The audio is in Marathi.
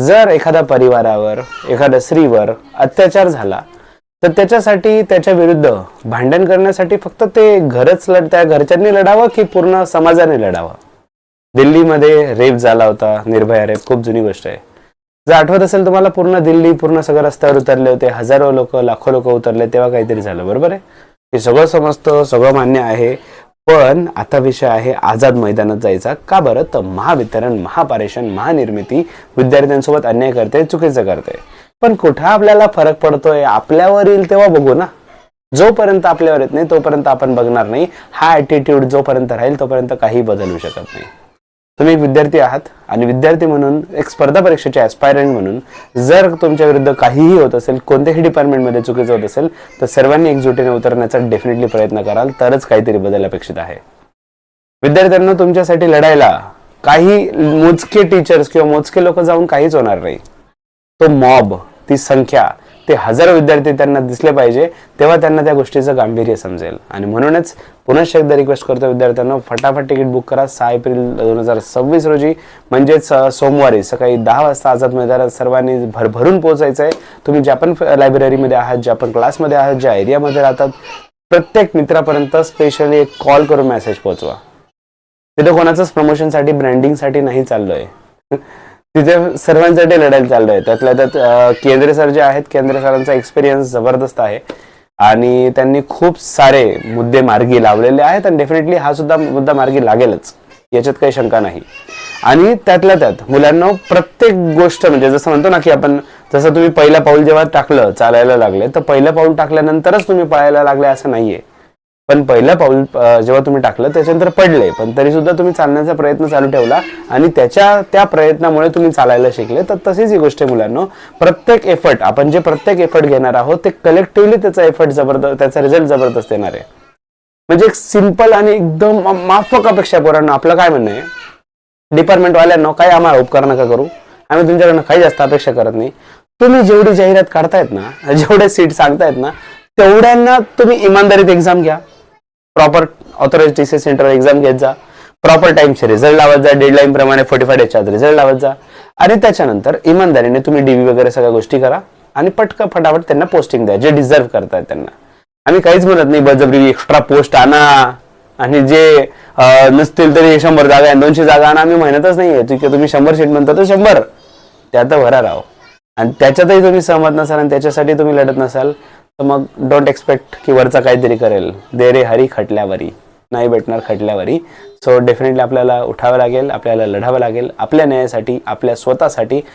जर एखाद्या परिवारावर एखाद्या स्त्रीवर अत्याचार झाला तर त्याच्यासाठी त्याच्या विरुद्ध भांडण करण्यासाठी फक्त ते त्या घरच्यांनी लढावं की पूर्ण समाजाने लढावं? दिल्लीमध्ये रेप झाला होता, निर्भया रेप, खूप जुनी गोष्ट आहे. जर आठवत असेल तुम्हाला, पूर्ण दिल्ली, पूर्ण सगळं रस्त्यावर उतरले होते, हजारो लोक, लाखो लोक उतरले, तेव्हा काहीतरी झालं, बरोबर आहे? हे सगळं समजतं, सगळं मान्य आहे. पण आता विषय आहे आझाद मैदानात जायचा. का बरं? तर महावितरण, महापारेषण, महानिर्मिती विद्यार्थ्यांसोबत अन्याय करते, चुकीचं करते. पण कुठं आपल्याला फरक पडतोय? आपल्यावर येईल तेव्हा बघू ना. जोपर्यंत आपल्यावर येत नाही तोपर्यंत आपण बघणार नाही. हा ॲटिट्यूड जोपर्यंत राहील तोपर्यंत काही बदलू शकत नाही. तुम्ही एक विद्यार्थी आहात आणि विद्यार्थी म्हणून, एक स्पर्धा परीक्षेचे ॲस्पायरंट म्हणून जर तुमच्या विरुद्ध काहीही होत असेल, कोणत्याही डिपार्टमेंटमध्ये चुकीचं होत असेल, तर सर्वांनी एकजुटीने उतरण्याचा डेफिनेटली प्रयत्न कराल, तरच काहीतरी बदल अपेक्षित आहे. विद्यार्थ्यांना तुमच्यासाठी लढायला काही मोजके टीचर्स किंवा मोजके लोक जाऊन काहीच होणार नाही. तो मॉब, ती संख्या, ते हजारो विद्यार्थी त्यांना दिसले पाहिजे, तेव्हा त्यांना त्या गोष्टीचं गांभीर्य समजेल. आणि म्हणूनच पुनश्च एकदा रिक्वेस्ट करतो विद्यार्थ्यांना, फटाफट तिकीट बुक करा. 6 एप्रिल 2026 रोजी म्हणजेच सोमवारी सकाळी 10 वाजता आझाद मैदानात सर्वांनी भरभरून पोहोचायचं आहे. तुम्ही ज्या पण लायब्ररीमध्ये आहात, ज्या पण क्लासमध्ये आहात, ज्या एरियामध्ये राहतात, प्रत्येक मित्रापर्यंत स्पेशली एक कॉल करून मेसेज पोहोचवा. तिथे कोणाचंच प्रमोशनसाठी, ब्रँडिंगसाठी नाही चाललोय, तिथे सर्वांसाठी लढायला चाललोय. त्यातल्या त्यात केंद्रे सर जे आहेत, केंद्रे सरांचा एक्सपिरियन्स जबरदस्त आहे आणि त्यांनी खूप सारे मुद्दे मार्गी लावलेले आहेत आणि डेफिनेटली हा सुद्धा मुद्दा मार्गी लागेलच, याच्यात काही शंका नाही. आणि त्यातल्या त्यात मुलांना प्रत्येक गोष्ट, म्हणजे जसं म्हणतो ना की आपण, जसं तुम्ही पहिलं पाऊल जेव्हा टाकलं, चालायला लागले, तर पहिलं पाऊल टाकल्यानंतरच तुम्ही पळायला लागले असं नाहीये. पण पहिलं पाऊल जेव्हा तुम्ही टाकलं त्याच्यानंतर पडले, पण तरी सुद्धा तुम्ही चालण्याचा प्रयत्न चालू ठेवला आणि त्या प्रयत्नामुळे तुम्ही चालायला शिकले. तर तशीच ही गोष्ट आहे मुलांनो. प्रत्येक एफर्ट, आपण जे प्रत्येक एफर्ट घेणार आहोत ते कलेक्टिव्हली त्याचा एफर्ट जबरदस्त, त्याचा रिझल्ट जबरदस्त येणार आहे. म्हणजे एक सिंपल आणि एकदम माफक अपेक्षा पोरांना. आपलं काय म्हणणं आहे, डिपार्टमेंट वाल्यांना, काय आम्हाला उपकार नका करू, आम्ही तुमच्याकडनं काही जास्त अपेक्षा करत नाही. तुम्ही जेवढी जाहिरात काढतायत ना, जेवढे सीट सांगतायत ना, तेवढ्यांना तुम्ही इमानदारीत एक्झाम घ्या. प्रॉपर ऑथोराइज्ड टीसी सेंटरवर एक्झाम घेत जा, प्रॉपर टाइमचे रिझल्ट लावत जा, डेडलाईन प्रमाणे 45 डेजच्या आत रिझल्ट लावत जा आणि त्याच्यानंतर इमानदारीने तुम्ही डीव्ही वगैरे सगळ्या गोष्टी करा आणि फटाफट त्यांना पोस्टिंग द्या, जे डिझर्व करतायत त्यांना. आम्ही काहीच म्हणत नाही बळजबरी एक्स्ट्रा पोस्ट आणा आणि जे नसतील तरी 100 जागा आहे, 200 जागा आणा, आम्ही म्हणतच नाहीये. तुम्ही 100 सीट म्हणता तर 100 त्यात भरा राव. आणि त्याच्यातही तुम्ही सहमत नसाल आणि त्याच्यासाठी तुम्ही लढत नसाल तर मग डोंट एक्सपेक्ट की वरचा काहीतरी करेल. दे रे हरी खटल्यावरी, नाही भेटणार खटल्यावरी. सो डेफिनेटली आपल्याला उठावं लागेल, आपल्याला लढावं लागेल आपल्या न्यायासाठी, आपल्या स्वतःसाठी.